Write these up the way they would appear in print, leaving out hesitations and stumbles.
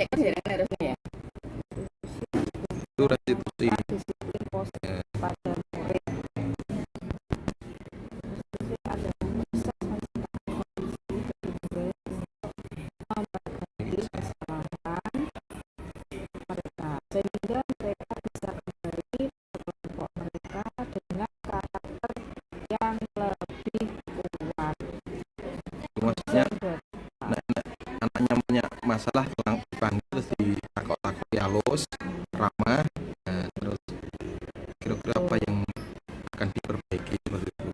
Cek kejadian harusnya ya. Itu restitusi. Disiplin positif pada murid. Restitusi adalah proses menciptakan kondisi bagi murid untuk memperbaiki kesalahan mereka sehingga mereka bisa kembali ke kelompok mereka dengan karakter yang lebih kuat. Maksudnya anaknya punya masalah dipanggil terus ditakut-takut halus ramah, terus kira-kira apa yang akan diperbaiki seperti itu.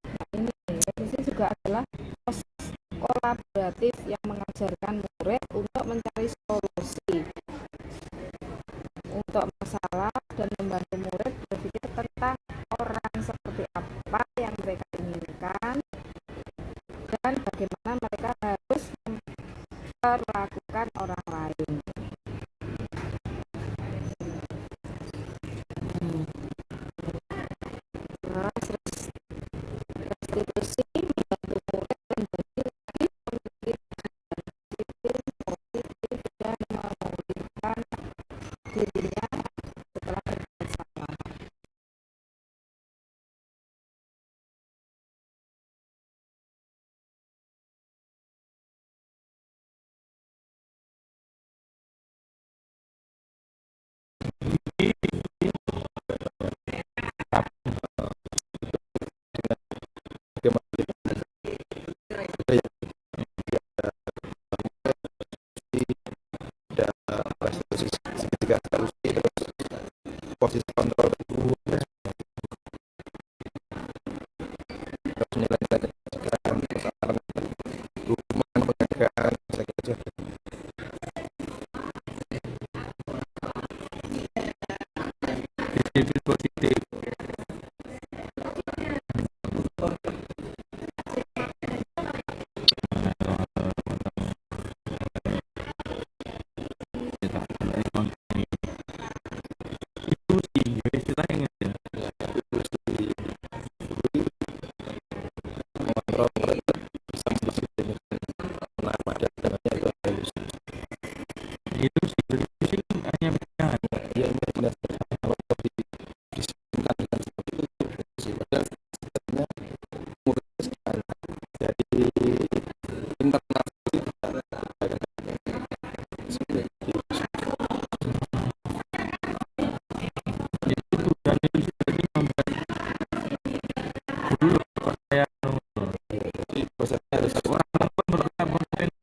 Nah, ini revisi juga adalah proses kolaboratif yang mengajarkan murid untuk mencari solusi untuk masalah dan membantu murid berpikir tentang orang seperti apa yang mereka inginkan dan bagaimana mereka harus memperlakukan orang lain. Restitusi membantu murid kembali lagi memikirkan disiplin positif dan memulihkan dirinya setelah berbuat salah. Segitiga solusi terus posisi kontrol tubuh terus nilai-nilai pencegahan kesalahan hukuman pencegahan saya kira disiplin positif. Itu sih istilahnya mengontrol mereka bisa mendisiplin nama dan namanya itu sih hanya ya ini berdasarkan kalau disiplinkan dengan seperti itu sih padahal sebenarnya murid sekali jadi internal itu dan itu sebenarnya membuat dulu percaya jadi prosesnya harus orang pun berkata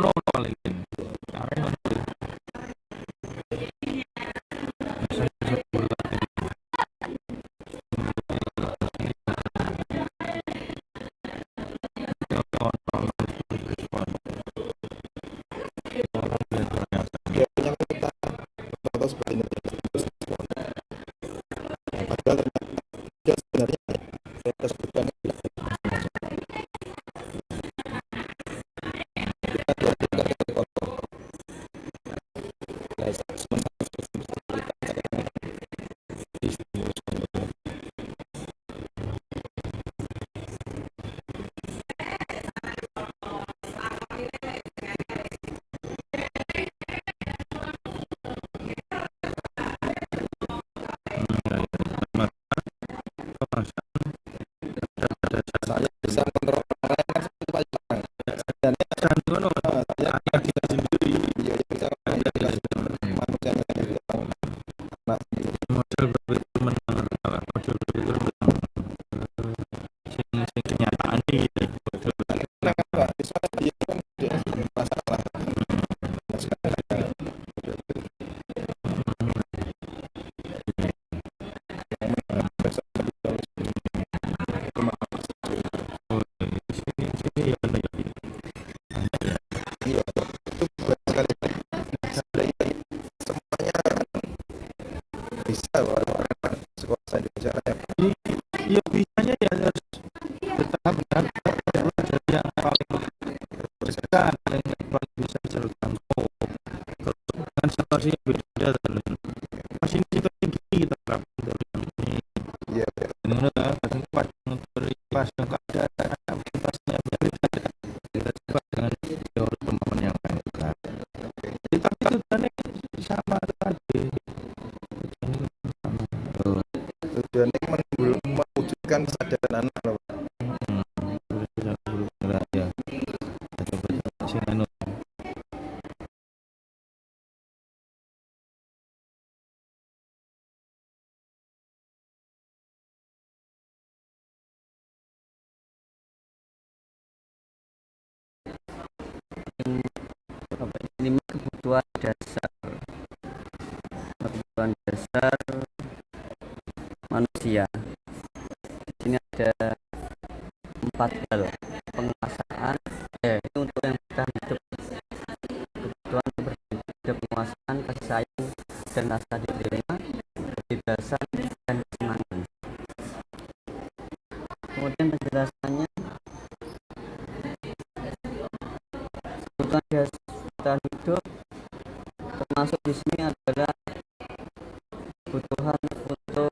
nol paling dia punya kita atau seperti ini padahal dia sebenarnya kita sebutkan saya bisa kontrol orang lain kan seperti Pak Jepang dan hanya kita sendiri ya kita manusianya kan tidak tahu model berpikir menang model berpikir sing kenyataan gitu kenapa dia kan masalah bisa orang sekolah saya di Jakarta iya bisanya ya harus bertahap dan belajar yang paling besar yang paling bisa dijangkau terus dengan situasi yang berbeda dan masih situasi kita terapkan dalam ini iya menurut pas pas yang keadaan pasnya berbeda kita coba dengan teori teman yang lain juga kebutuhan dasar manusia. Di sini ada 4 hal. Penguasaan, itu untuk yang bertahan hidup. Kebutuhan bertahan hidup, penguasaan, kasih sayang dan rasa diterima, kebebasan dan kesenangan. Kemudian penjelasannya, kebutuhan dasar bertahan hidup termasuk di sini adalah kebutuhan untuk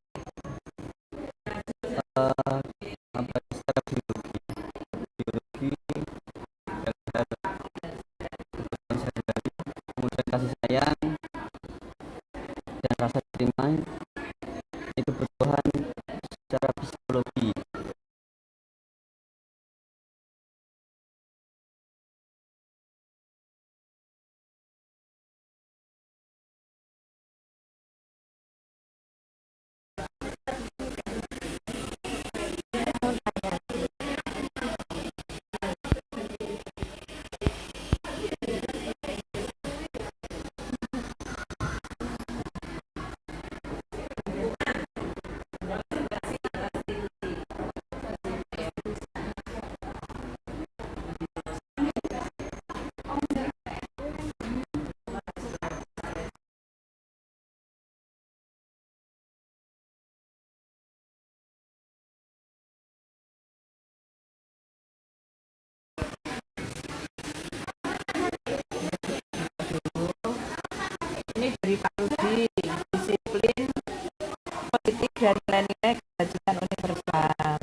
secara biologi dan kebutuhan sehari-hari, kemudian kasih sayang dan rasa terima itu kebutuhan secara psikologi. Ini dari Pak Rudi, disiplin politik dan nilai-nilai kebajikan universal.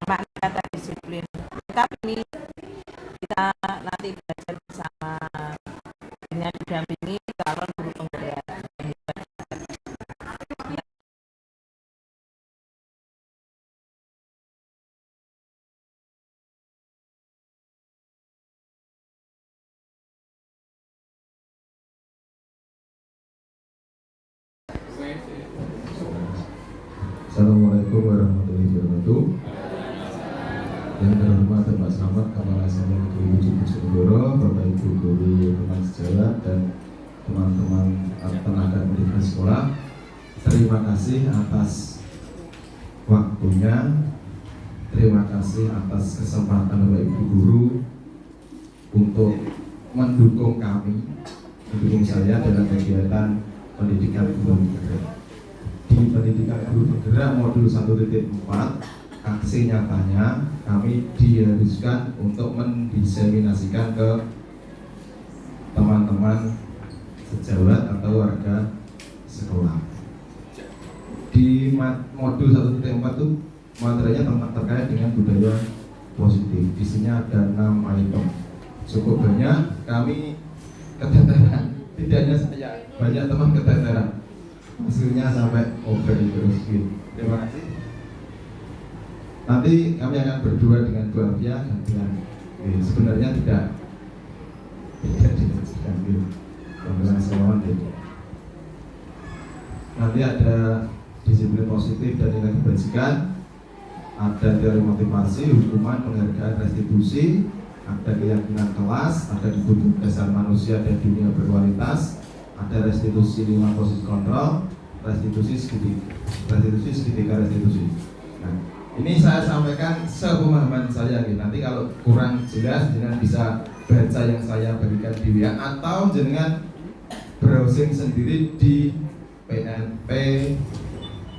Makna kata disiplin. Tapi ini kita nanti belajar bersama dengan didampingi calon guru penggerak. Assalamualaikum warahmatullahi wabarakatuh. Yang terhormat Bapak Slamet Kepala Sekolah Negeri Ujung Bojonegoro, Bapak Ibu guru teman sejawat dan teman-teman tenaga pendidik sekolah, terima kasih atas waktunya, terima kasih atas kesempatan Bapak Ibu guru untuk mendukung saya dalam kegiatan pendidikan guru bergerak. Di pendidikan guru bergerak modul 1.4, aksi nyatanya kami diharuskan untuk mendiseminasikan ke teman-teman sejawat atau warga sekolah. Di modul 1.4 itu materinya terkait dengan budaya positif. Isinya ada 6 item. Cukup banyak, kami keteteran. Tidak hanya saya, banyak teman keteteran. Hasilnya sampai over terus gitu. Terima kasih. Nanti kami akan berdua dengan Bu Afia dan dengan sebenarnya tidak dilanjutkan dengan semua nanti ada disiplin positif dan nilai kebajikan, ada teori motivasi, hukuman, penghargaan, restitusi, ada keyakinan kelas, ada kebutuhan dasar manusia dan dunia berkualitas, ada restitusi 5 posisi kontrol, restitusi segitiga restitusi. Nah, ini saya sampaikan sepemahaman saya gitu. Nanti kalau kurang jelas jenengan bisa baca yang saya berikan di WA atau jenengan browsing sendiri di PNP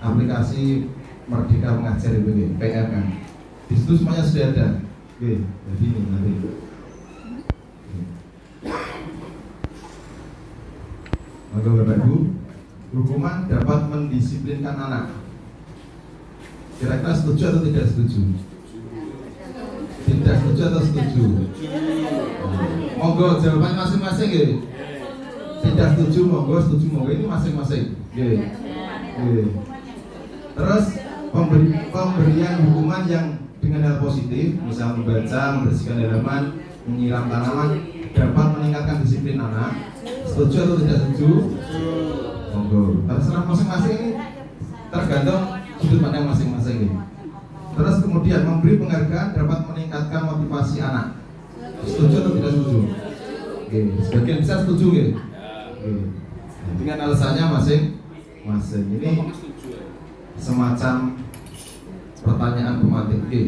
aplikasi Merdeka Mengajar itu PMM. Di situ semuanya sudah ada. Oke, jadi ini nanti. Maka Bapak Ibu, hukuman dapat mendisiplinkan anak. Kira-kira setuju atau tidak setuju? Tidak setuju atau setuju? Monggo jawaban masing-masing ya. Tidak setuju monggo, setuju monggo, ini masing-masing. Terus pemberian hukuman yang dengan hal positif, misal membaca, membersihkan halaman, menyiram tanaman, dapat meningkatkan disiplin anak. Setuju atau tidak setuju? Monggo. Terserah masing-masing, tergantung sudut pandang masing-masing. Terus kemudian memberi penghargaan dapat meningkatkan motivasi anak. Setuju atau tidak setuju? Oke, sebagian besar setuju ya. Oke. Dengan alasannya masing-masing. Ini semacam pertanyaan pematik. Oke.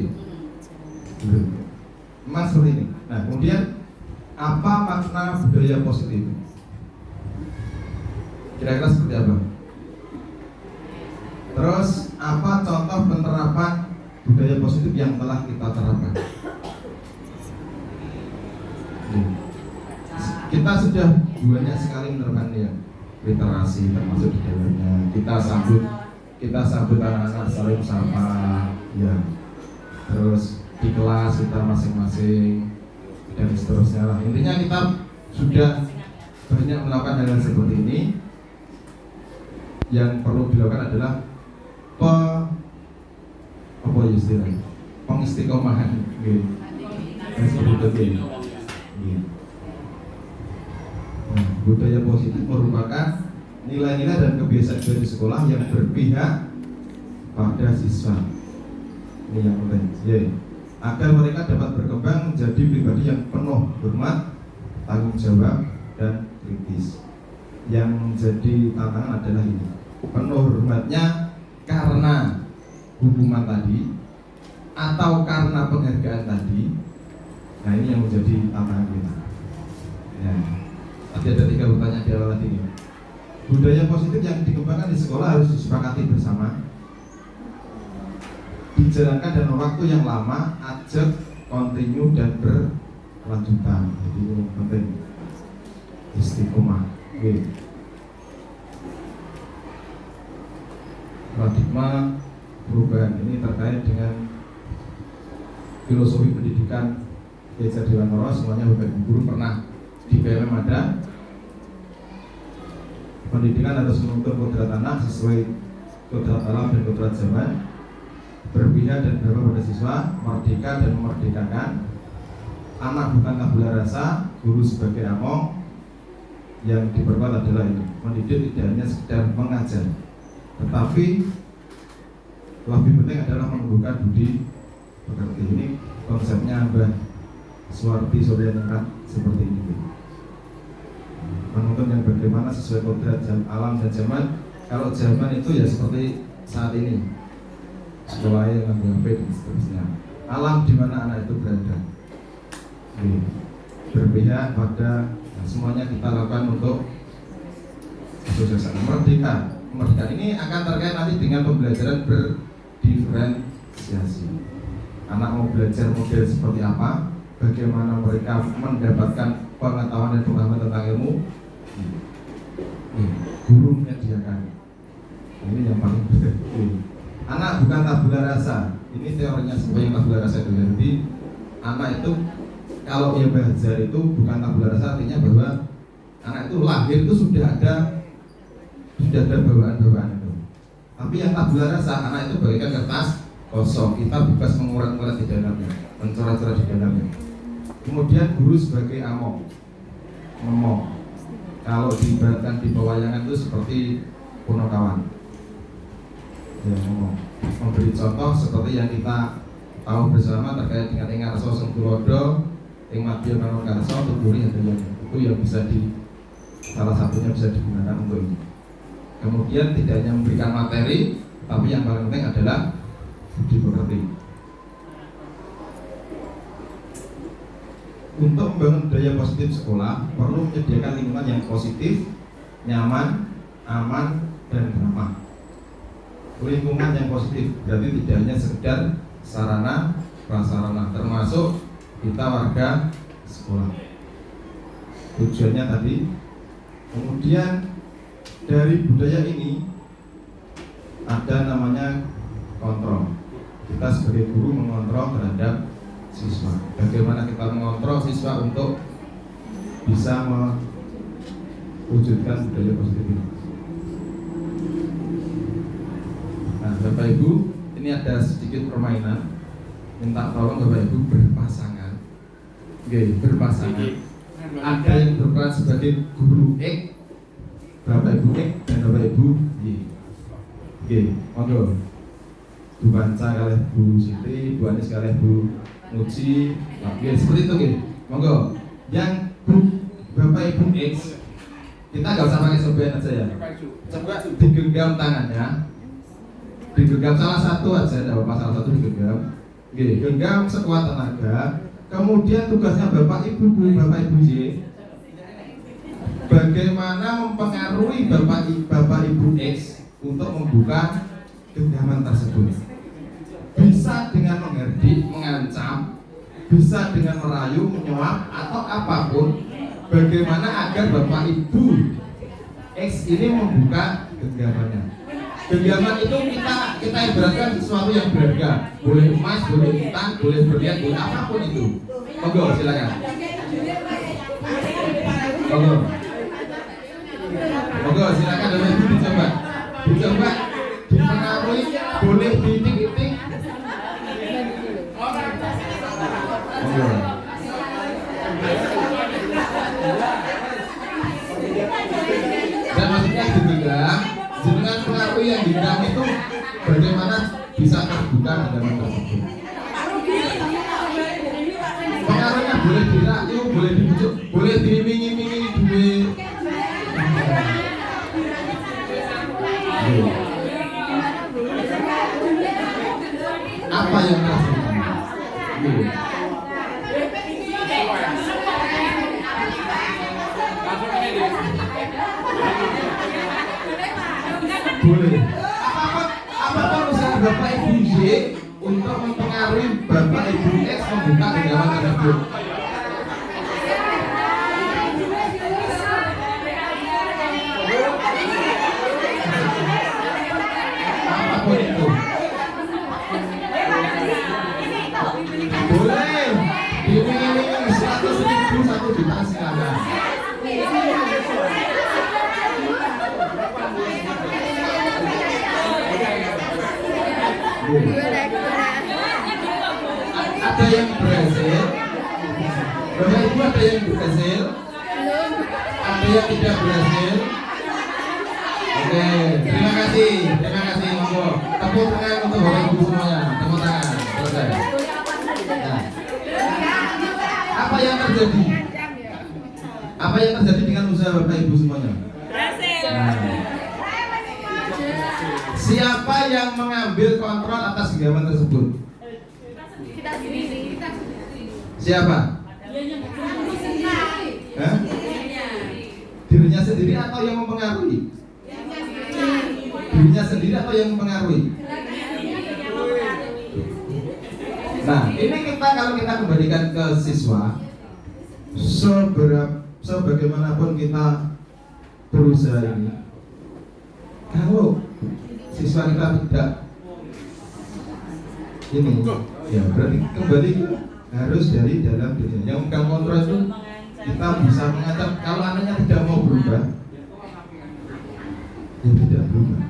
Memang seperti ini. Nah, kemudian apa makna budaya positif? Kira-kira seperti apa? Terus apa contoh penerapan budaya positif yang telah kita terapkan? Kita sudah banyak sekali menerapkan yang literasi termasuk di dalamnya. Kita sambut anak-anak saling sapa, ya. Terus di kelas kita masing-masing dan seterusnya lah. Intinya kita sudah banyak melakukan hal seperti ini. Yang perlu dilakukan adalah pengistiqomahan gitu. Nah, budaya positif merupakan nilai-nilai dan kebiasaan dari sekolah yang berpihak pada siswa. Ini yang penting, ya. Agar mereka dapat berkembang menjadi pribadi yang penuh hormat, tanggung jawab, dan kritis. Yang menjadi tantangan adalah ini, penuh hormatnya karena hukuman tadi atau karena penghargaan tadi. Nah, ini yang menjadi tantangan kita. Ya. Tadi ada 3 pertanyaan di awal tadi. Budaya positif yang dikembangkan di sekolah harus disepakati bersama, dijalankan dalam waktu yang lama, ajak, kontinu, dan berkelanjutan. Jadi ini penting, istiqomah. Oke. Paradigma perubahan ini terkait dengan filosofi pendidikan Yejar Dewanoro. Semuanya Bapak Ibu guru pernah di PMM ada. Pendidikan harus menuntut kodrat anak sesuai kodrat alam dan kodrat zaman, berpihak dan berapa pada siswa, merdeka dan memerdekakan. Anak bukan tabula rasa, guru sebagai among. Yang diperkuat adalah ini, mendidik tidak hanya sekedar mengajar, tetapi lebih penting adalah menumbuhkan budi pekerti. Ini konsepnya Mbah Suwarti Suryaningrat seperti ini. Menuntun yang bagaimana sesuai kodrat alam dan zaman. Kalau zaman itu ya seperti saat ini, sekolah yang HP dan seterusnya. Alam di mana anak itu berada. Berpihak pada semuanya kita lakukan untuk kesuksesan. Kemerdekaan ini akan terkait nanti dengan pembelajaran berdiferensiasi. Anak mau belajar model seperti apa, bagaimana mereka mendapatkan pengetahuan dan pemahaman tentang ilmu. Guru menyediakan. Ini yang paling penting. Anak bukan tabula rasa. Ini teorinya seperti yang tabula rasa itu. Jadi anak itu kalau ia belajar itu bukan tabula rasa, artinya bahwa anak itu lahir itu sudah ada bawaan-bawaan itu. Tapi yang tabula rasa, anak itu bagaikan kertas kosong, kita bebas mengurat-ngurat di dalamnya, mencoret-coret di dalamnya. Kemudian guru sebagai among, ngomong. Kalau diibaratkan di pewayangan itu seperti Punokawan, ya, ngomong. Memberi contoh seperti yang kita tahu bersama terkait dengan Ingarso Sengkulodo, Ing Madiun Kanon Karso, Tuguri itu yang bisa salah satunya bisa digunakan untuk ini. Kemudian tidak hanya memberikan materi, tapi yang paling penting adalah budi pekerti. Untuk membangun budaya positif sekolah, perlu menyediakan lingkungan yang positif, nyaman, aman, dan ramah. Lingkungan yang positif berarti tidak hanya sekedar sarana prasarana, termasuk kita warga sekolah. Tujuannya tadi. Kemudian dari budaya ini ada namanya kontrol. Kita sebagai guru mengontrol terhadap siswa. Bagaimana kita mengontrol siswa untuk bisa mewujudkan budaya positif ini. Nah, Bapak Ibu, ini ada sedikit permainan. Minta tolong Bapak Ibu berpasangan. Oke, berpasangan. Ada yang berperan sebagai guru X, Bapak Ibu X, dan Bapak Ibu Y. Oke, monggo. Bu Panca kalih Bu Siti, Bu Anis kalih Bu Muji. Oke, seperti itu gitu. Monggo. Yang Bapak Ibu X, kita nggak usah pakai sobean aja ya. Coba digenggam tangannya, digenggam salah satu aja, tidak apa-apa, salah satu digenggam. Oke, genggam sekuat tenaga. Kemudian tugasnya Bapak Ibu Y, bagaimana mempengaruhi Bapak Ibu X untuk membuka genggaman tersebut. Bisa dengan mengherdik, mengancam, bisa dengan merayu, menyuap, atau apapun. Bagaimana agar Bapak Ibu X ini membuka genggamannya. Genggaman itu kita ibaratkan sesuatu yang berharga, boleh emas, boleh intan, boleh berlian, boleh apapun itu. Monggo silakan. Monggo silakan, Bapak Ibu dicoba dipengaruhi, boleh diitik-itik. Monggo. Dan maksudnya digenggam, dengan pengaruh yang digenggam itu bagaimana bisa terbuka genggaman tersebut. Pengaruhnya boleh dirayu, boleh dibujuk, boleh diiming-imingi duit. Apa yang terjadi? Boleh. Apapun usaha Bapak Ibu Y untuk mempengaruhi Bapak Ibu X membuka genggaman tersebut. Apapun itu. Boleh. Diiming-iming 100.000, 1 juta silakan. Ada yang berhasil, Bapak Ibu, ada yang berhasil, ada yang tidak berhasil. Oke, terima kasih, monggo. Tepuk tangan untuk Bapak Ibu semuanya, tepuk tangan, selesai. Nah, apa yang terjadi? Apa yang terjadi dengan usaha Bapak Ibu semuanya? Berhasil. Nah, siapa yang mengambil kontrol atas genggaman tersebut? Kita sendiri. Siapa? Hah? Dirinya sendiri atau yang mempengaruhi? Dirinya sendiri atau yang mempengaruhi? Nah, ini kalau kita kembalikan ke siswa, sebagaimanapun kita berusaha ini, kalau siswa kita tidak ini, ya berarti kembali harus dari dalam dirinya. Yang megang kontrol itu kita bisa mengancam. Kalau anaknya tidak mau berubah, ya tidak berubah.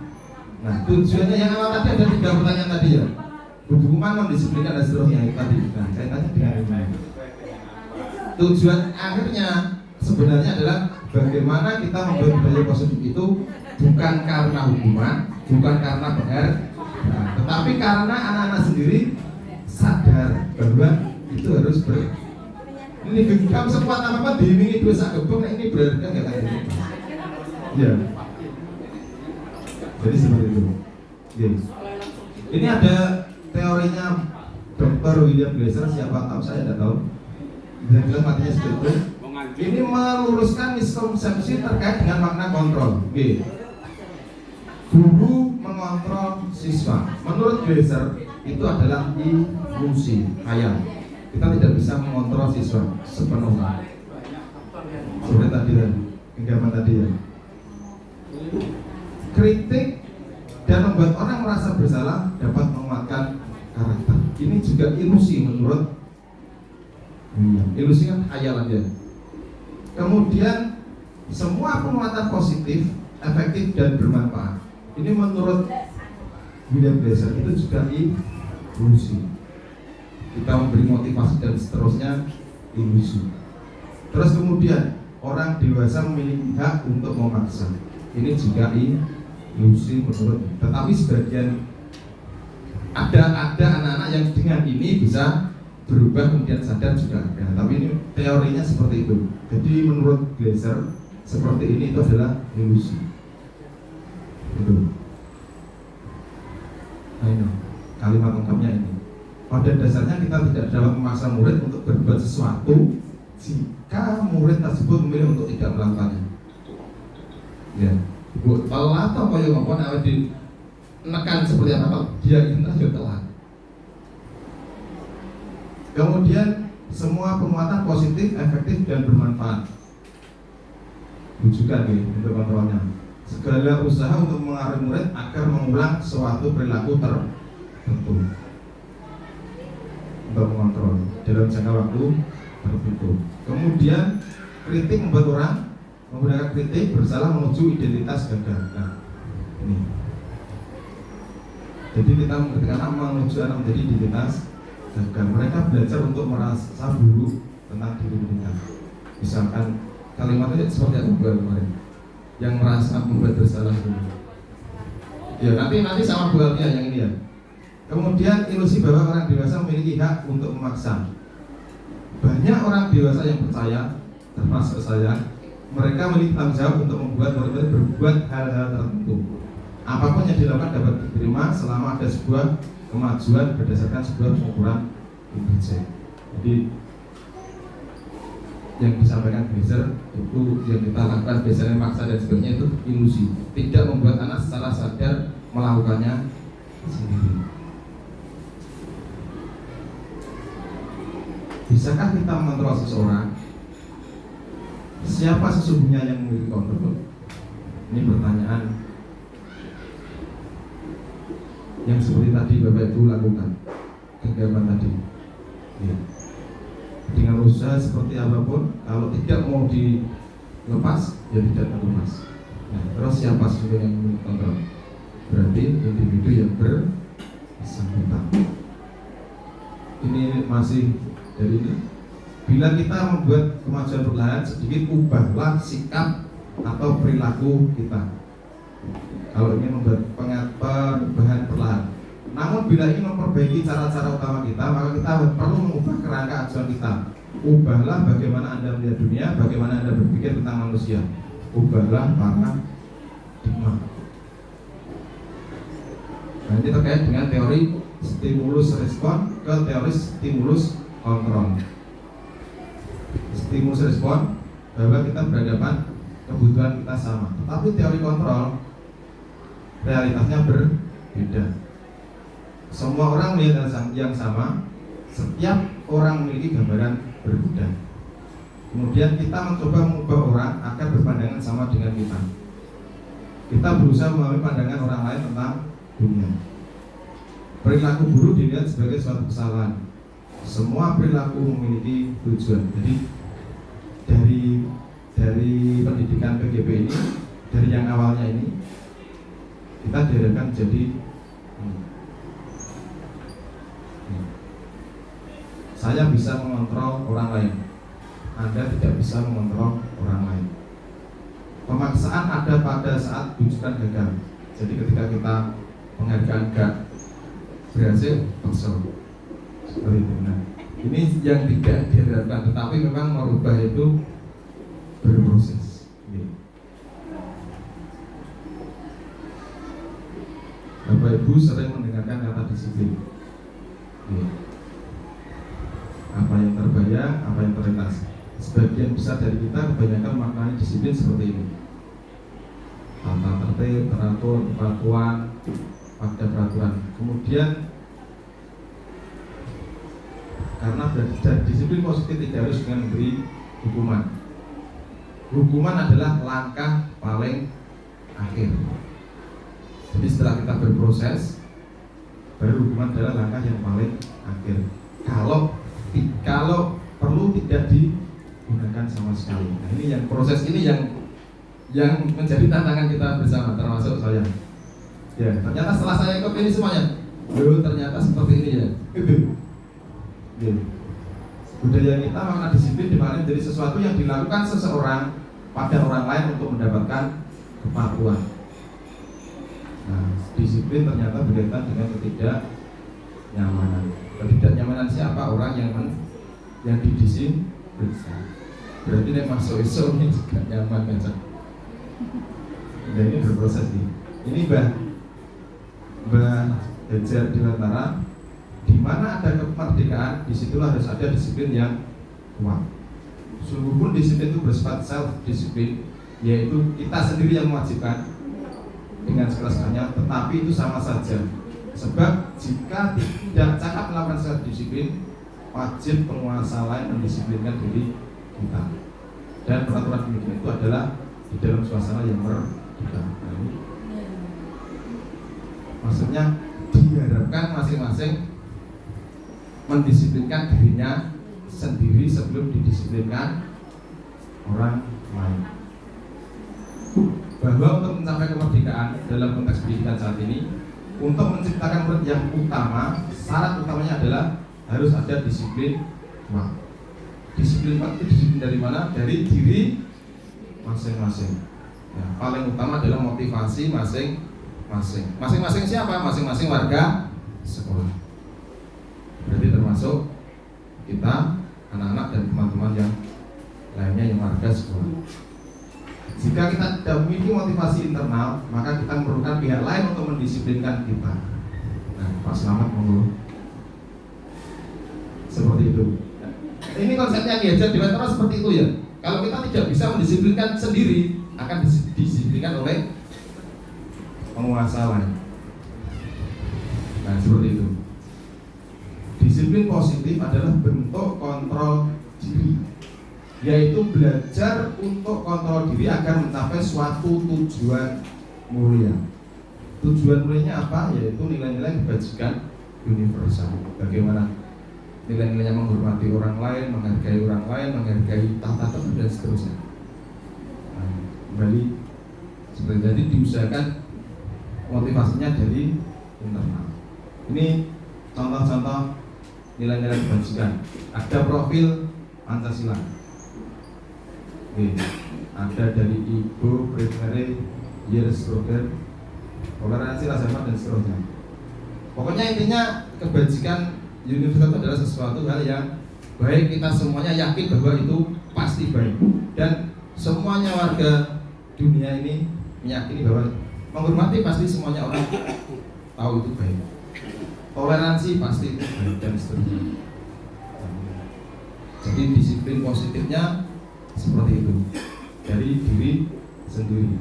Nah, tujuannya yang awal tadi ada 3 pertanyaan tadi ya, hukuman, mendisiplinkan dan seterusnya itu tadi. Nah, kaitannya dengan ini. Tujuan akhirnya sebenarnya adalah bagaimana kita membuat budaya positif itu bukan karena hukuman, bukan karena PR, nah, tetapi karena anak-anak sendiri sadar bahwa itu harus ini genggam sekuat apa diimingi dua sak gebong, ini berharga nggak kayak gitu? Ya. Jadi seperti itu. Yes. Ini ada teorinya Dr. William Glasser, siapa tahu, saya tidak tahu. Dia bilang matinya seperti itu. Ini meluruskan miskonsepsi terkait dengan makna kontrol. Oke. Guru mengontrol siswa. Menurut Glasser itu adalah ilusi, khayal. Kita tidak bisa mengontrol siswa sepenuhnya. Seperti tadi ya, genggaman tadi ya. Kritik dan membuat orang merasa bersalah dapat menguatkan karakter. Ini juga ilusi menurut ilusi kan khayalan ya. Kemudian semua penguatan positif, efektif dan bermanfaat. Ini menurut William Glasser itu juga ilusi. Kita memberi motivasi dan seterusnya ilusi. Terus kemudian orang dewasa memiliki hak untuk memaksa. Ini juga ilusi menurut. Tetapi sebagian Ada anak-anak yang dengan ini bisa berubah kemudian sadar juga ada, tapi ini teorinya seperti itu. Jadi menurut Glaser seperti ini itu adalah ilusi. Itu. Nah ini kalimat lengkapnya ini. Pada dasarnya kita tidak dapat memaksa murid untuk berbuat sesuatu jika murid tersebut memilih untuk tidak melakukannya. Ya, buat telat atau kaya ngomong awet di menekan seperti apa, dia ingin juga telat. Kemudian semua penguatan positif, efektif dan bermanfaat. Rujukan nih untuk kontrolnya. Segala usaha untuk mengaruhi murid agar mengulang suatu perilaku tertentu untuk mengontrol dalam jangka waktu tertentu. Kemudian kritik membuat orang menggunakan kritik bersalah menuju identitas gagal. Nah, ini. Jadi kita ketika anak menuju anak menjadi identitas gagal, mereka belajar untuk merasa buruk tentang diri mereka. Misalkan kalimatnya seperti apa buat kemarin, yang merasa membuat bersalah ini. Ya nanti sama buatnya yang ini ya. Kemudian ilusi bahwa orang dewasa memiliki hak untuk memaksa. Banyak orang dewasa yang percaya, termasuk saya, mereka memiliki tanggung jawab untuk membuat murid berbuat hal-hal tertentu. Apapun yang dilakukan dapat diterima selama ada sebuah kemajuan berdasarkan sebuah pengukuran intrinsi. Jadi yang disampaikan Glaser itu yang kita lakukan biasanya maksa dan sebagainya itu ilusi, tidak membuat anak secara sadar melakukannya sendiri. Bisakah kita mengontrol seseorang? Siapa sesungguhnya yang memiliki kontrol? Ini pertanyaan yang seperti tadi Bapak Ibu lakukan kegiatan tadi ya. Dengan usaha seperti apapun, kalau tidak mau dilepas ya tidak terlepas. Nah, terus siapa sesungguhnya yang memiliki kontrol? Berarti individu yang bersangkutan. Ini masih dari ini. Bila kita membuat kemajuan perlahan, sedikit ubahlah sikap atau perilaku kita. Kalau ingin membuat perubahan perlahan. Namun bila ingin memperbaiki cara-cara utama kita, maka kita perlu mengubah kerangka acuan kita. Ubahlah bagaimana Anda melihat dunia, bagaimana Anda berpikir tentang manusia. Ubahlah paradigma. Nah, ini terkait dengan teori stimulus respon ke teori stimulus kontrol. Stimulus respon bahwa kita berhadapan kebutuhan kita sama, tetapi teori kontrol realitasnya berbeda. Semua orang melihat yang sama, setiap orang memiliki gambaran berbeda. Kemudian kita mencoba mengubah orang agar berpandangan sama dengan kita. Kita berusaha memahami pandangan orang lain tentang dunia. Perilaku buruk dilihat sebagai suatu kesalahan. Semua perilaku memiliki tujuan. Jadi dari pendidikan PGP ini, dari yang awalnya ini, kita diharapkan jadi saya bisa mengontrol orang lain, Anda tidak bisa mengontrol orang lain. Pemaksaan ada pada saat bujukan gagal. Jadi ketika kita penghargaan gak berhasil, paksa seperti itu. Nah, ini yang tidak diharapkan, tetapi memang merubah itu berproses. Bapak Ibu sering mendengarkan kata disiplin. Apa yang terbayang, apa yang terlintas. Sebagian besar dari kita kebanyakan maknanya disiplin seperti ini: tata tertib, teratur, kepatuhan pada peraturan. Kemudian karena belajar disiplin positif tidak harus dengan memberi hukuman. Hukuman adalah langkah paling akhir. Jadi setelah kita berproses, baru hukuman adalah langkah yang paling akhir. Kalau perlu tidak digunakan sama sekali. Nah, ini yang proses ini yang menjadi tantangan kita bersama, termasuk saya. Ya, ternyata setelah saya ikut ini semuanya, ternyata seperti ini ya. Budaya kita makna disiplin dimana menjadi sesuatu yang dilakukan seseorang pada orang lain untuk mendapatkan kepatuhan. Nah, disiplin ternyata berkaitan dengan ketidaknyamanan. Ketidaknyamanan siapa? Orang yang didisiplinkan. Berarti nek masuk iso ini juga nyaman kan? Dan ini berproses nih. Ini Hajar Dewantara, di mana ada kemerdekaan, disitulah harus ada disiplin yang kuat. Sungguh pun disiplin itu bersifat self disiplin, yaitu kita sendiri yang mewajibkan dengan sekeras-kerasnya, tetapi itu sama saja. Sebab jika tidak cakap melakukan self disiplin, wajib penguasa lain mendisiplinkan diri kita. Dan peraturan demikian itu adalah di dalam suasana yang merdeka. Maksudnya diharapkan masing-masing mendisiplinkan dirinya sendiri sebelum didisiplinkan orang lain. Bahwa untuk mencapai kemerdekaan dalam konteks pendidikan saat ini, untuk menciptakan murid yang utama, syarat utamanya adalah harus ada disiplin kuat. Disiplin kuat itu disiplin dari mana? Dari diri masing-masing. Ya, paling utama adalah motivasi masing-masing. Masing-masing siapa? Masing-masing warga sekolah. Berarti termasuk kita, anak-anak dan teman-teman yang lainnya yang warga sekolah. Jika kita tidak memiliki motivasi internal, maka kita memerlukan pihak lain untuk mendisiplinkan kita. Nah, Pak Slamet monggo. Seperti itu. Ini konsepnya Ki Hajar Dewantara seperti itu ya. Kalau kita tidak bisa mendisiplinkan sendiri, akan didisiplinkan oleh penguasa lain. Nah, seperti itu. Disiplin positif adalah bentuk kontrol diri, yaitu belajar untuk kontrol diri agar mencapai suatu tujuan mulia. Tujuan mulianya apa? Yaitu nilai-nilai kebajikan universal. Bagaimana nilai-nilainya menghormati orang lain, menghargai orang lain, menghargai tata tertib dan seterusnya. Nah, kembali seperti tadi diusahakan motivasinya dari internal. Ini contoh-contoh nilai-nilai kebajikan. Ada profil Pancasila. Oke. Ada dari Ibu Primary Years Program, toleransi, rasa aman dan seterusnya. Pokoknya intinya kebajikan universal itu adalah sesuatu hal yang baik, kita semuanya yakin bahwa itu pasti baik, dan semuanya warga dunia ini meyakini bahwa menghormati pasti semuanya orang tahu itu baik, toleransi pasti itu baik dan seterusnya. Jadi disiplin positifnya seperti itu dari diri sendiri.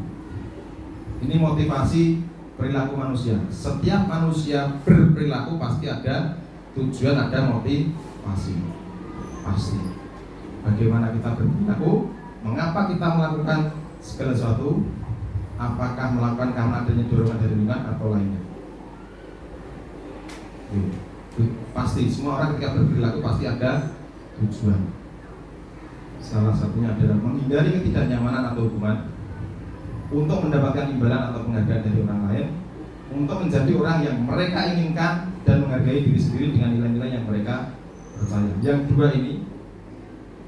Ini motivasi perilaku manusia. Setiap manusia berperilaku pasti ada tujuan, ada motivasi. Pasti. Bagaimana kita berperilaku? Mengapa kita melakukan segala sesuatu? Apakah melakukan karena adanya dorongan dari lingkungan atau lainnya? Pasti. Semua orang ketika berperilaku pasti ada tujuan. Salah satunya adalah menghindari ketidaknyamanan atau hukuman, untuk mendapatkan imbalan atau penghargaan dari orang lain, untuk menjadi orang yang mereka inginkan dan menghargai diri sendiri dengan nilai-nilai yang mereka percaya. Yang dua ini,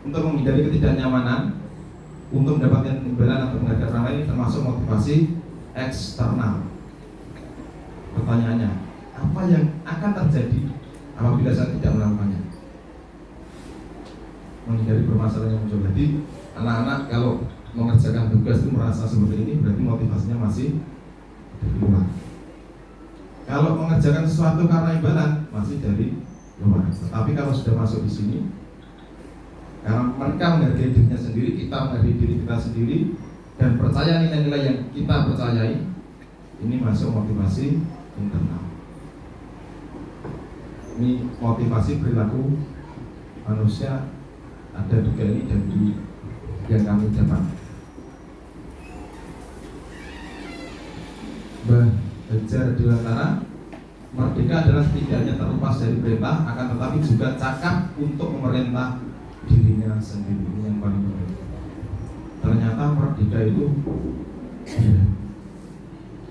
untuk menghindari ketidaknyamanan, untuk mendapatkan imbalan atau penghargaan orang lain, termasuk motivasi eksternal. Pertanyaannya, apa yang akan terjadi apabila saya tidak melakukannya? Menghindari permasalahan yang muncul. Jadi anak-anak kalau mengerjakan tugas itu merasa seperti ini, berarti motivasinya masih dari luar. Kalau mengerjakan sesuatu karena imbalan, masih dari luar. Tapi kalau sudah masuk di sini, karena mereka menghargai dirinya sendiri, kita menghargai diri kita sendiri, dan percaya nilai-nilai yang kita percayai, ini masuk motivasi internal. Ini motivasi perilaku manusia. Ada juga ini dari yang kami dapat. Hajar Dewantara, merdeka adalah tidak hanya terlepas dari perintah, akan tetapi juga cakap untuk memerintah dirinya sendiri. Ini yang paling penting. Ternyata merdeka itu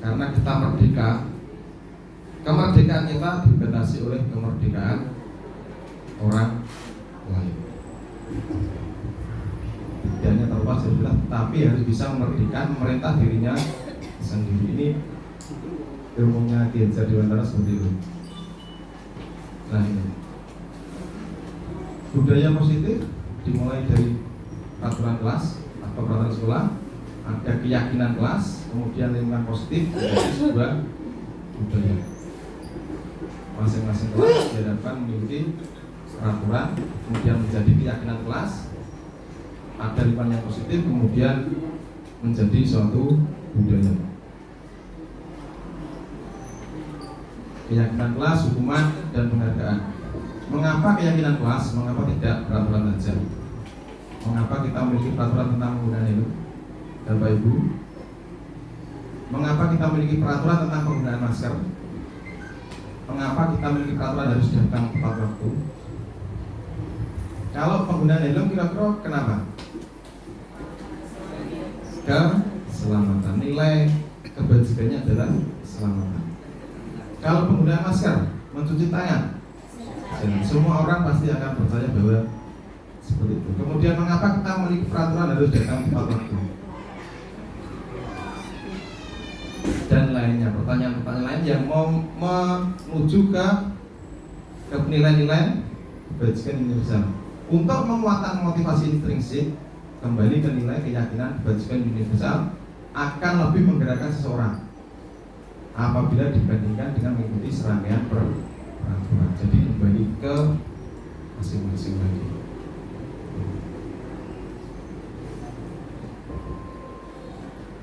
karena kita merdeka, kemerdekaan kita dibatasi oleh kemerdekaan orang lain. Tidak hanya terlepas dari perintah, tapi harus bisa memerdekakan memerintah dirinya sendiri. Ini ilmunya Ki Hajar Dewantara seperti itu. Nah ini budaya positif dimulai dari peraturan kelas atau peraturan sekolah, ada keyakinan kelas, kemudian lingkungan positif menjadi sebuah budaya. Masing-masing kelas diharapkan memiliki peraturan, kemudian menjadi keyakinan kelas, ada lingkungan yang positif, kemudian menjadi suatu budaya. Keyakinan kelas, hukuman, dan penghargaan. Mengapa keyakinan kelas? Mengapa tidak peraturan saja? Mengapa kita memiliki peraturan tentang penggunaan helm, Bapak Ibu? Mengapa kita memiliki peraturan tentang penggunaan masker? Mengapa kita memiliki peraturan harus datang tepat waktu? Kalau penggunaan helm kira-kira kenapa? Keselamatan, nilai kebajikannya adalah keselamatan. Kalau penggunaan masker, mencuci tangan, semua orang pasti akan percaya bahwa seperti itu. Kemudian mengapa kita memiliki peraturan harus datang tepat waktu? Dan lainnya, pertanyaan-pertanyaan lain yang mau menuju ke nilai-nilai kebajikan universal. Untuk menguatkan motivasi intrinsik, kembali ke nilai keyakinan kebajikan universal akan lebih menggerakkan seseorang apabila dibandingkan dengan mengikuti serangkaian peraturan. Jadi kembali ke masing-masing lagi.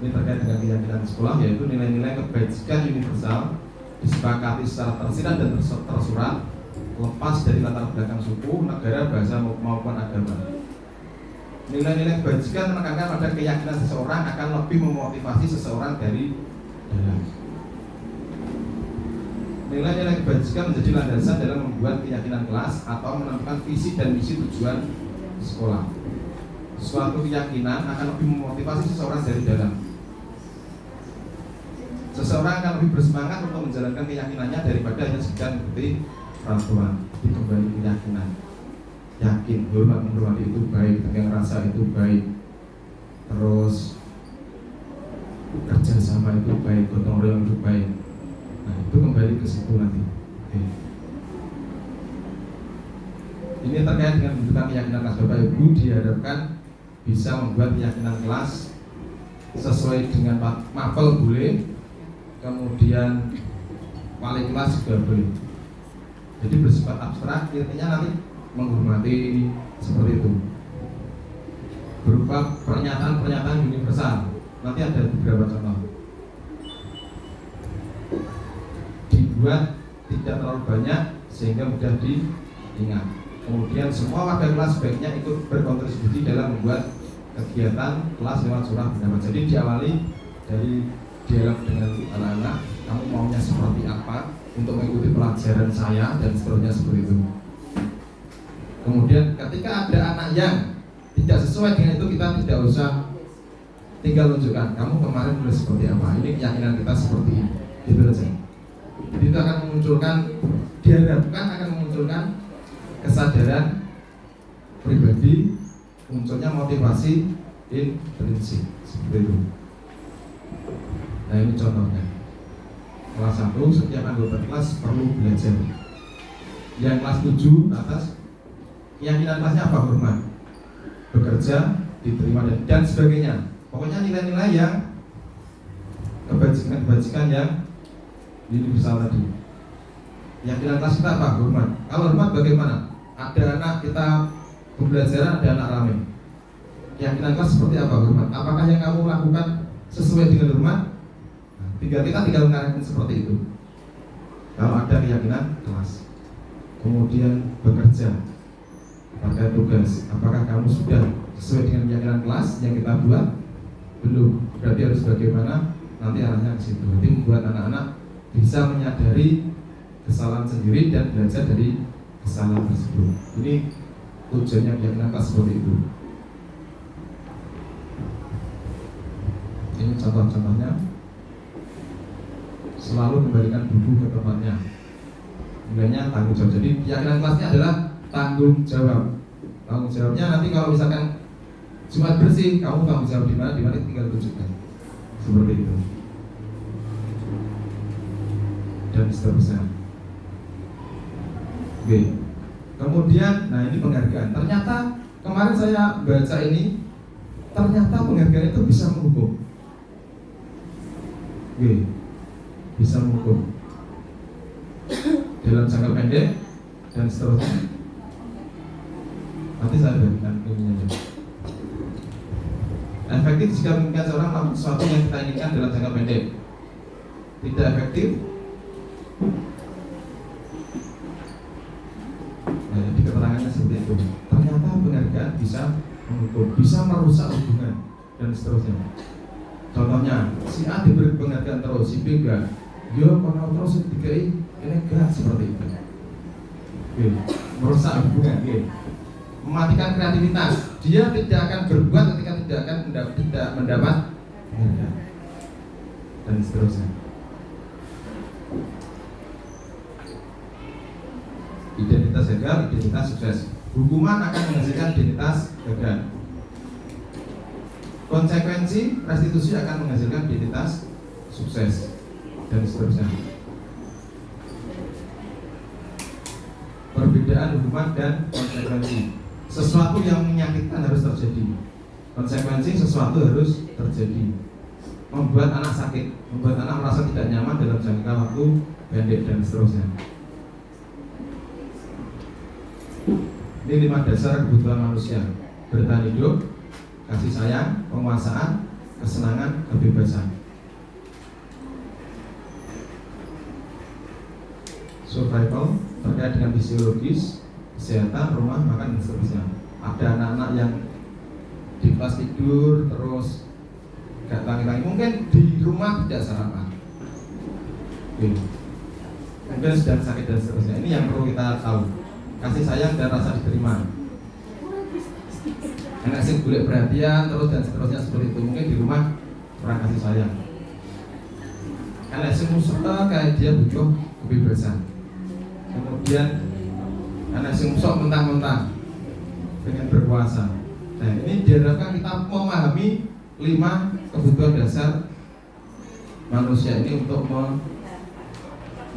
Ini terkait dengan keyakinan sekolah, yaitu nilai-nilai kebajikan universal disepakati secara tersirat dan tersurat, lepas dari latar belakang suku, negara, bahasa maupun agama. Nilai-nilai kebajikan menekankan pada keyakinan seseorang akan lebih memotivasi seseorang dari dalam. Nilai-nilai kebajikan menjadi landasan dalam membuat keyakinan kelas atau menentukan visi dan misi tujuan sekolah. Suatu keyakinan akan lebih memotivasi seseorang dari dalam. Seseorang akan lebih bersemangat untuk menjalankan keyakinannya daripada hanya sekedar mengikuti peraturan. Itu kembali keyakinan. Yakin, hormat-menghormati itu baik, tenggang rasa itu baik, terus kerja sama itu baik, gotong royong itu baik. Nah itu kembali ke situ nanti. Oke. Ini terkait dengan bentukan keyakinan kelas. Bapak Ibu diharapkan bisa membuat keyakinan kelas sesuai dengan mapel boleh, kemudian wali kelas juga boleh. Jadi bersifat abstrak, artinya nanti menghormati seperti itu. Berupa pernyataan-pernyataan universal. Nanti ada beberapa contoh. Dibuat tidak terlalu banyak sehingga mudah diingat. Kemudian semua warga kelas sebaiknya ikut berkontribusi dalam membuat kegiatan kelas lewat surat pendapat. Jadi diawali dari dialog dengan anak-anak, kamu maunya seperti apa untuk mengikuti pelajaran saya dan seterusnya seperti itu. Kemudian ketika ada anak yang tidak sesuai dengan itu, kita tidak usah tinggal tunjukkan kamu kemarin boleh seperti apa, ini keyakinan kita seperti ini, gitu saja. Jadi itu akan memunculkan, diharapkan akan memunculkan kesadaran pribadi, munculnya motivasi intrinsik seperti itu. Nah ini contohnya. Kelas 1 setiap anggota kelas perlu belajar. Yang kelas 7 atas, keyakinan kelasnya apa? Hormat, bekerja, diterima dan sebagainya. Pokoknya nilai-nilai yang kebajikan yang universal tadi. Keyakinan kelas kita apa? Hormat. Kalau hormat bagaimana? Ada anak kita pembelajaran, ada anak rame. Keyakinan kelas seperti apa? Hormat. Apakah yang kamu lakukan sesuai dengan hormat? Kita tinggal mengarahkan seperti itu. Kalau ada keyakinan kelas. Kemudian bekerja, terkait tugas, apakah kamu sudah sesuai dengan keyakinan kelas yang kita buat? Belum. Berarti harus bagaimana? Nanti arahnya ke situ. Nanti membuat anak-anak bisa menyadari kesalahan sendiri dan belajar dari kesalahan tersebut. Ini tujuannya keyakinan kelas seperti itu. Ini contoh-contohnya. Selalu kembalikan buku ke tempatnya. Nilainya tanggung jawab. Jadi keyakinan kelasnya adalah tanggung jawab. Tanggung jawabnya nanti kalau misalkan Jumat bersih, kamu tanggung jawab di mana tinggal tunjukkan. Seperti itu. Dan seterusnya. Oke. Kemudian, nah ini penghargaan. Ternyata kemarin saya baca ini, ternyata penghargaan itu bisa menghukum. Oke. Bisa menghukum dalam jangka pendek dan seterusnya. Nanti saya berikan ini aja. Efektif jika menginginkan seorang melakukan sesuatu yang kita inginkan dalam jangka pendek. Tidak efektif. Nah, di keterangannya seperti itu. Ternyata penghargaan bisa menghukum, bisa merusak hubungan dan seterusnya. Contohnya, si A diberi penghargaan terus, si B enggak. Yo, kalau terus dikai ini enggak seperti itu. Oke. Merusak hubungan. Oke. Mematikan kreativitas. Dia tidak akan berbuat ketika tidak mendapat penghargaan dan seterusnya. Identitas gagal, identitas sukses. Hukuman akan menghasilkan identitas gagal. Konsekuensi restitusi akan menghasilkan identitas sukses dan seterusnya. Perbedaan hukuman dan konsekuensi. Sesuatu yang menyakitkan harus terjadi. Konsekuensi sesuatu harus terjadi. Membuat anak sakit, membuat anak merasa tidak nyaman dalam jangka waktu pendek dan seterusnya. Ini 5 dasar kebutuhan manusia: bertahan hidup, kasih sayang, penguasaan, kesenangan, kebebasan. Survival terkait dengan fisiologis, kesehatan, rumah, makan, dan seterusnya. Ada anak-anak yang di kelas tidur terus gak tangi-tangi, mungkin di rumah tidak sarapan. Mungkin sedang sakit dan seterusnya. Ini yang perlu kita tahu. Kasih sayang dan rasa diterima. Anak sing golek perhatian terus dan seterusnya seperti itu. Mungkin di rumah kurang kasih sayang. Anak sing musuh kayak dia butuh kebebasan. Kemudian anak sing musuh mentang-mentang pengen berkuasa. Nah, ini diharapkan kita memahami 5 kebutuhan dasar manusia ini untuk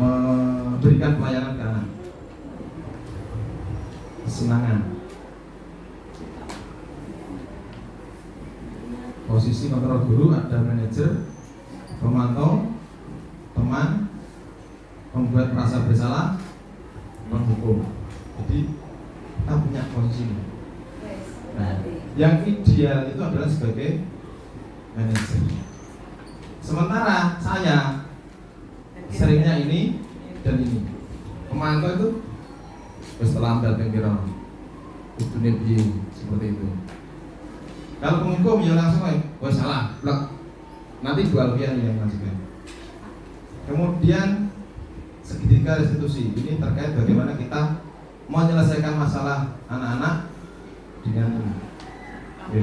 memberikan pelayanan ke anak. Kesenangan. Posisi kontrol guru ada manajer, pemantau, teman, membuat merasa bersalah, penghukum. Jadi kita punya posisi. Nah, yang ideal itu adalah sebagai manajer. Sementara saya seringnya ini dan ini. Pemantau itu setelah ambil pengkira kudune piye seperti itu. Kalau penghukum ya langsung salah, blok. Nanti Bu Alfian yang lanjutkan. Kemudian segitiga restitusi ini terkait bagaimana kita menyelesaikan masalah anak-anak dengan ini. Oke.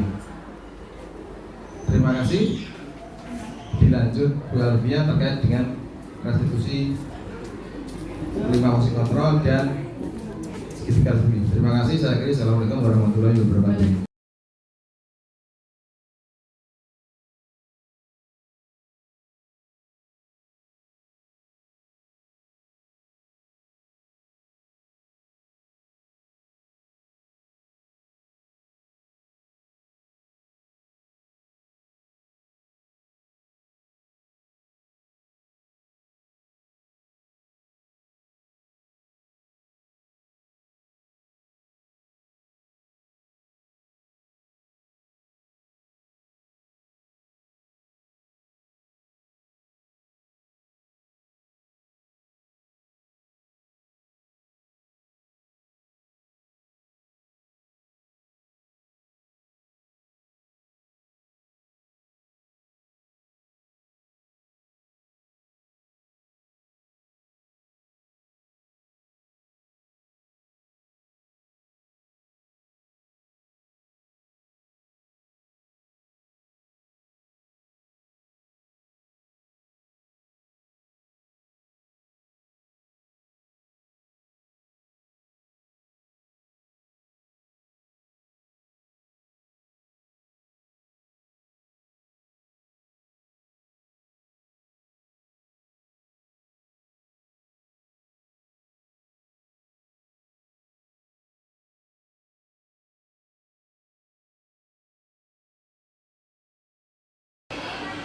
Terima kasih. Dilanjut Bu Alfian terkait dengan restitusi 5 fungsi kontrol dan segitiga restitusi. Terima kasih. Saya akhiri. Assalamualaikum warahmatullahi wabarakatuh.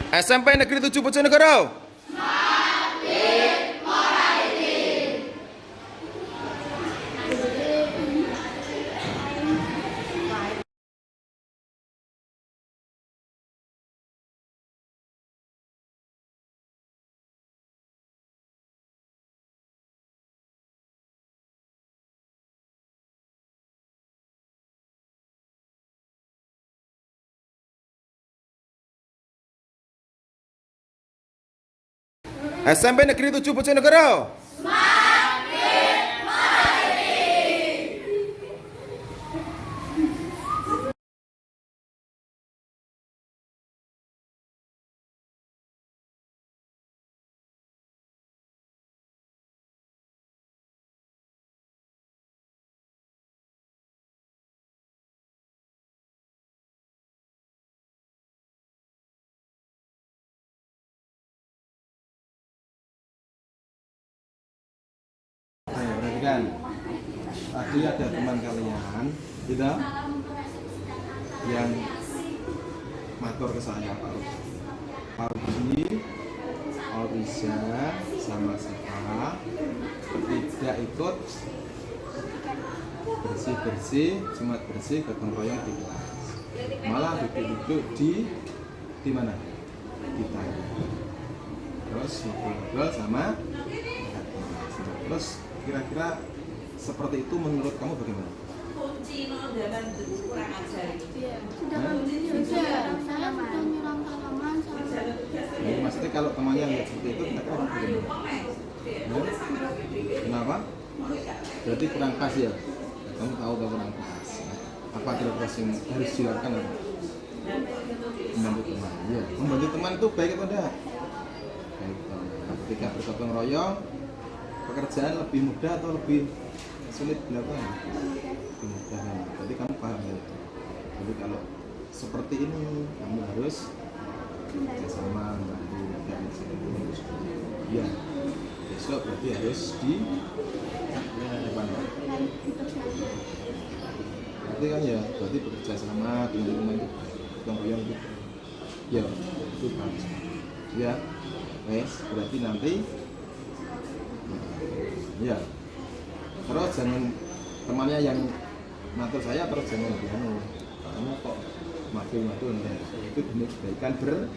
SMP Negeri 7 Bojonegoro. SMP Negeri 7 Bojonegoro. Perhatikan, tadi ada teman kalian, gitu, yang matur ke saya, Pak Rudy, Oriza, sama Siva tidak ikut bersih-bersih, jumat bersih, gotong royong di kelas, malah duduk-duduk di mana? Di tangga. Terus ngobrol sama terus kira-kira seperti itu menurut kamu bagaimana? Kurang ajar. Saya sudah nyuram tanaman sama. Jadi maksudnya kalau temannya lihat seperti itu, kenapa orang bagaimana? Kenapa? Berarti kurang pas ya? Kamu tahu bahwa kurang pas. Apa kira-kira yang harus dilakukan apa? Membantu teman. Ya, membantu teman itu baik atau tidak? Baik. Ketika bergotong royong, pekerjaan lebih mudah atau lebih sulit dilakukan? Lebih mudah kan? Jadi kamu paham ya? Jadi kalau seperti ini kamu harus bersama membantu dan harus ya besok berarti harus di depan. Berarti kan ya berarti bekerja sama dengan teman gotong royong gitu. Ya itu bagus. Ya, wes berarti nanti ya terus jangan temannya yang ngatur saya terus jangan bilang kamu kok mafil itu demi kebaikan bersama.